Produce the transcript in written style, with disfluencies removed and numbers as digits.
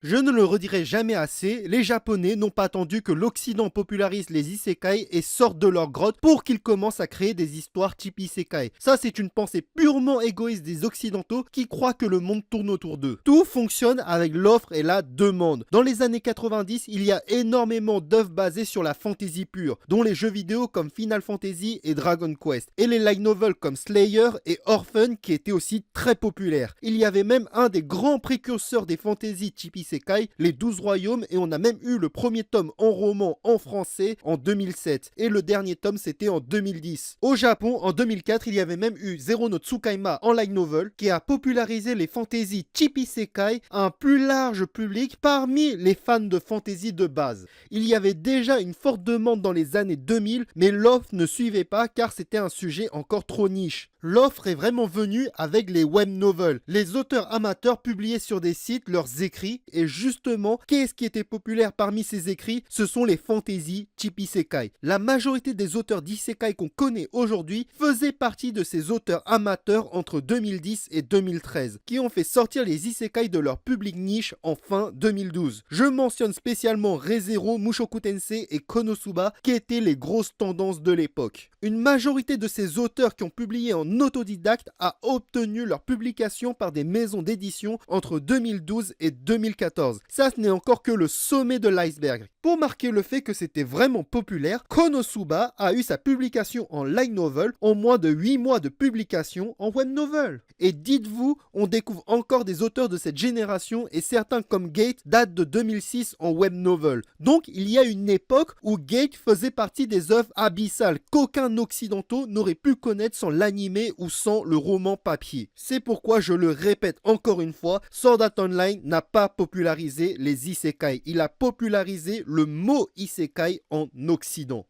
Je ne le redirai jamais assez, les Japonais n'ont pas attendu que l'Occident popularise les isekai et sorte de leur grotte pour qu'ils commencent à créer des histoires type isekai. Ça, c'est une pensée purement égoïste des Occidentaux qui croient que le monde tourne autour d'eux. Tout fonctionne avec l'offre et la demande. Dans les années 90, il y a énormément d'œuvres basées sur la fantasy pure, dont les jeux vidéo comme Final Fantasy et Dragon Quest, et les light novels comme Slayer et Orphan qui étaient aussi très populaires. Il y avait même un des grands précurseurs des fantasy type isekai, les 12 royaumes, et on a même eu le premier tome en roman en français en 2007 et le dernier tome c'était en 2010. Au Japon en 2004 il y avait même eu Zero no Tsukaima en light novel qui a popularisé les fantasy type isekai à un plus large public parmi les fans de fantasy de base. Il y avait déjà une forte demande dans les années 2000 mais l'offre ne suivait pas car c'était un sujet encore trop niche. L'offre est vraiment venue avec les web novels. Les auteurs amateurs publiaient sur des sites leurs écrits et justement, qu'est-ce qui était populaire parmi ces écrits? Ce sont les fantasy type isekai. La majorité des auteurs d'isekai qu'on connaît aujourd'hui faisaient partie de ces auteurs amateurs entre 2010 et 2013 qui ont fait sortir les isekai de leur public niche en fin 2012. Je mentionne spécialement Re:Zero, Mushoku Tensei et Konosuba qui étaient les grosses tendances de l'époque. Une majorité de ces auteurs qui ont publié en autodidacte a obtenu leur publication par des maisons d'édition entre 2012 et 2014. Ça, ce n'est encore que le sommet de l'iceberg. Pour marquer le fait que c'était vraiment populaire, Konosuba a eu sa publication en light novel en moins de 8 mois de publication en web novel. Et dites-vous, on découvre encore des auteurs de cette génération et certains comme Gate datent de 2006 en web novel. Donc il y a une époque où Gate faisait partie des œuvres abyssales qu'aucun occidentaux n'aurait pu connaître sans l'anime ou sans le roman papier. C'est pourquoi je le répète encore une fois, Sword Art Online n'a pas popularisé les isekai. Il a popularisé le mot isekai en Occident.